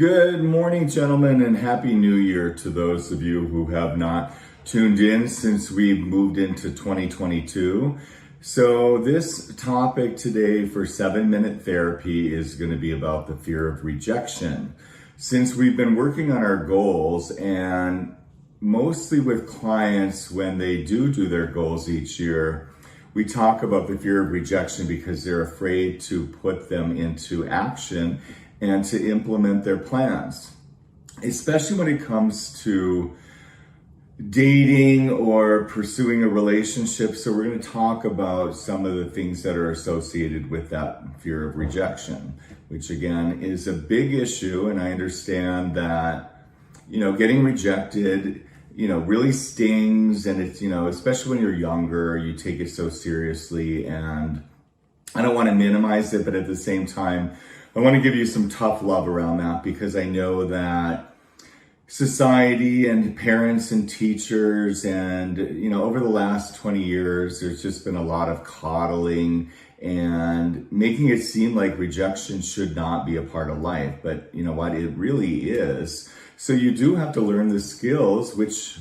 Good morning, gentlemen, and Happy New Year to those of you who have not tuned in since we've moved into 2022. So this topic today for 7-minute therapy is going to be about the fear of rejection. Since we've been working on our goals, and mostly with clients when they do their goals each year, we talk about the fear of rejection because they're afraid to put them into action and to implement their plans, especially when it comes to dating or pursuing a relationship. So we're going to talk about some of the things that are associated with that fear of rejection, which again is a big issue. And I understand that, getting rejected, really stings, and it's, especially when you're younger, you take it so seriously. And I don't want to minimize it, but at the same time, I want to give you some tough love around that, because I know that society and parents and teachers and, over the last 20 years, there's just been a lot of coddling and making it seem like rejection should not be a part of life. But you know what? It really is. So you do have to learn the skills, which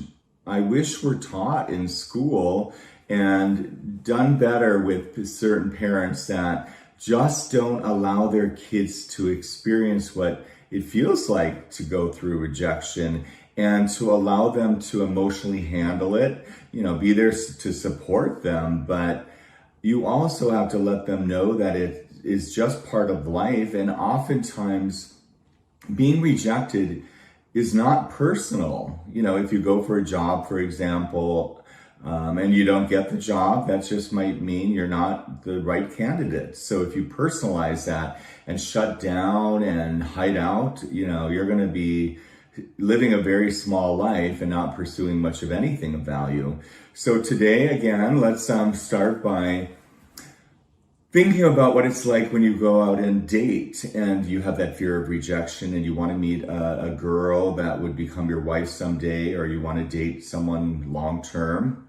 I wish were taught in school and done better with certain parents that just don't allow their kids to experience what it feels like to go through rejection, and to allow them to emotionally handle it, be there to support them. But you also have to let them know that it is just part of life. And oftentimes being rejected is not personal. If you go for a job, for example, and you don't get the job, that just might mean you're not the right candidate. So if you personalize that and shut down and hide out, you're going to be living a very small life and not pursuing much of anything of value. So today, again, let's start by thinking about what it's like when you go out and date and you have that fear of rejection and you want to meet a girl that would become your wife someday, or you want to date someone long term.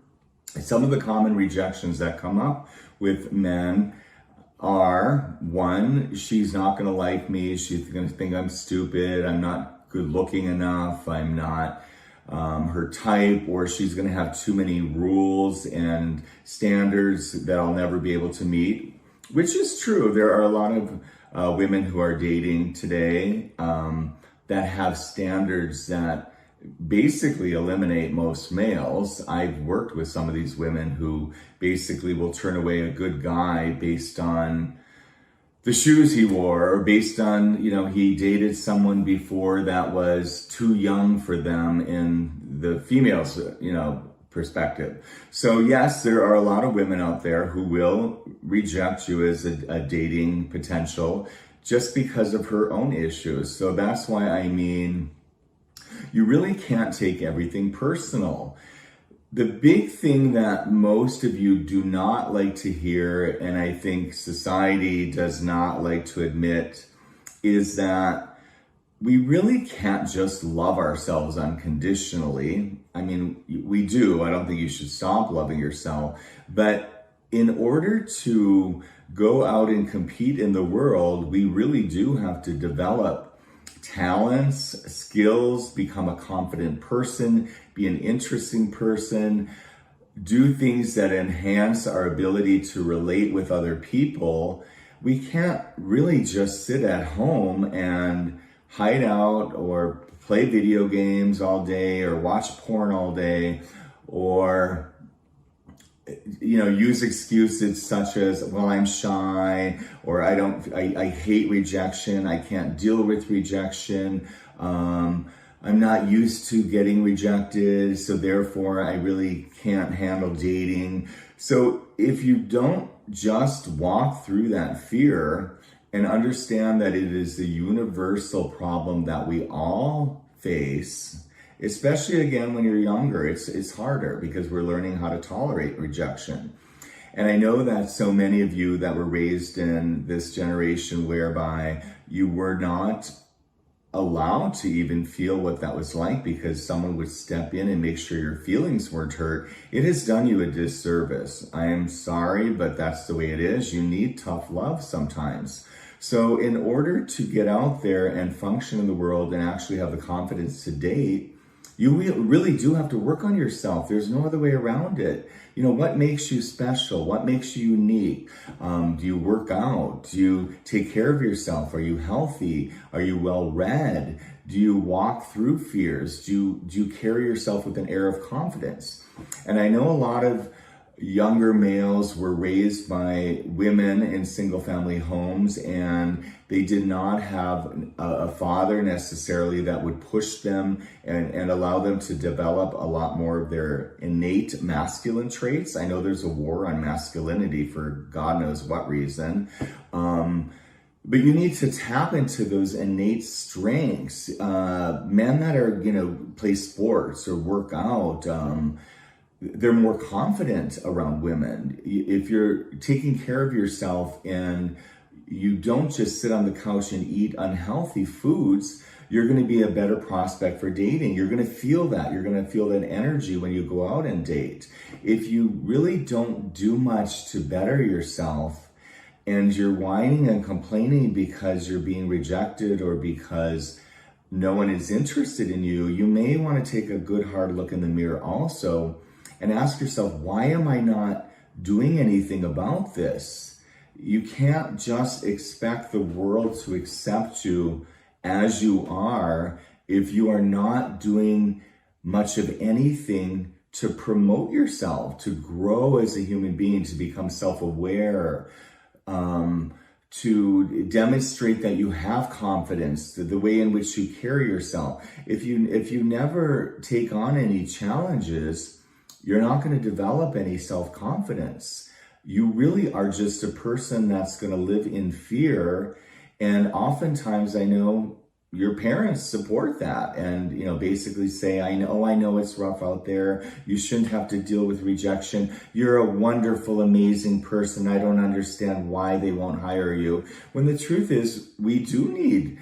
Some of the common rejections that come up with men are, one, she's not going to like me. She's going to think I'm stupid. I'm not good looking enough. I'm not her type, or she's going to have too many rules and standards that I'll never be able to meet, which is true. There are a lot of women who are dating today that have standards that basically eliminate most males. I've worked with some of these women who basically will turn away a good guy based on the shoes he wore, or based on, he dated someone before that was too young for them in the female's, perspective. So yes, there are a lot of women out there who will reject you as a dating potential just because of her own issues. So that's why you really can't take everything personal. The big thing that most of you do not like to hear, and I think society does not like to admit, is that we really can't just love ourselves unconditionally. I mean, we do. I don't think you should stop loving yourself. But in order to go out and compete in the world, we really do have to develop talents, skills, become a confident person, be an interesting person, do things that enhance our ability to relate with other people. We can't really just sit at home and hide out or play video games all day or watch porn all day, or use excuses such as, well, I'm shy, or I hate rejection. I can't deal with rejection. I'm not used to getting rejected, so therefore I really can't handle dating. So if you don't just walk through that fear and understand that it is a universal problem that we all face, especially again when you're younger, it's harder because we're learning how to tolerate rejection. And I know that so many of you that were raised in this generation whereby you were not allowed to even feel what that was like because someone would step in and make sure your feelings weren't hurt, it has done you a disservice. I am sorry, but that's the way it is. You need tough love sometimes. So in order to get out there and function in the world and actually have the confidence to date, you really do have to work on yourself. There's no other way around it. You know, what makes you special? What makes you unique? Do you work out? Do you take care of yourself? Are you healthy? Are you well-read? Do you walk through fears? Do you carry yourself with an air of confidence? And I know a lot of younger males were raised by women in single-family homes, and they did not have a father necessarily that would push them and allow them to develop a lot more of their innate masculine traits. I know there's a war on masculinity for God knows what reason. But you need to tap into those innate strengths. Men that are, play sports or work out, they're more confident around women. If you're taking care of yourself and you don't just sit on the couch and eat unhealthy foods, you're going to be a better prospect for dating. You're going to feel that. You're going to feel that energy when you go out and date. If you really don't do much to better yourself and you're whining and complaining because you're being rejected or because no one is interested in you, you may want to take a good hard look in the mirror also and ask yourself, why am I not doing anything about this? You can't just expect the world to accept you as you are if you are not doing much of anything to promote yourself, to grow as a human being, to become self-aware, to demonstrate that you have confidence, the way in which you carry yourself. If you never take on any challenges, you're not going to develop any self-confidence. You really are just a person that's going to live in fear. And oftentimes I know your parents support that and, basically say, I know it's rough out there. You shouldn't have to deal with rejection. You're a wonderful, amazing person. I don't understand why they won't hire you. When the truth is, we do need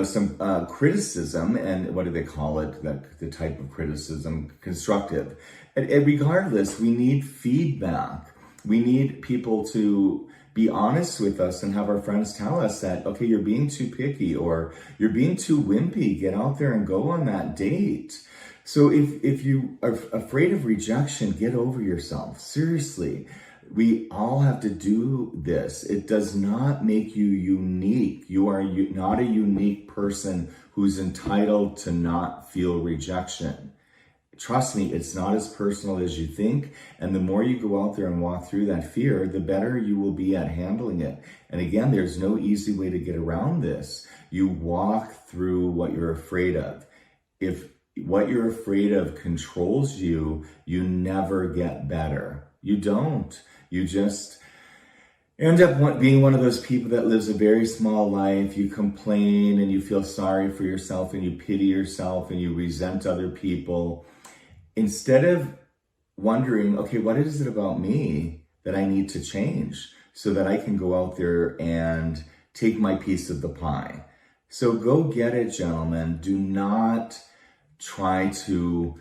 some criticism, and what do they call it? The type of criticism, constructive. And regardless, we need feedback. We need people to be honest with us and have our friends tell us that, okay, you're being too picky or you're being too wimpy. Get out there and go on that date. So if you are afraid of rejection, get over yourself. Seriously. We all have to do this. It does not make you unique. You are not a unique person who's entitled to not feel rejection. Trust me, it's not as personal as you think. And the more you go out there and walk through that fear, the better you will be at handling it. And again, there's no easy way to get around this. You walk through what you're afraid of. If what you're afraid of controls you, you never get better. You don't. You just end up being one of those people that lives a very small life. You complain and you feel sorry for yourself and you pity yourself and you resent other people. Instead of wondering, okay, what is it about me that I need to change so that I can go out there and take my piece of the pie? So go get it, gentlemen. Do not try to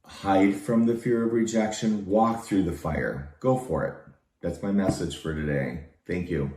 hide from the fear of rejection. Walk through the fire. Go for it. That's my message for today. Thank you.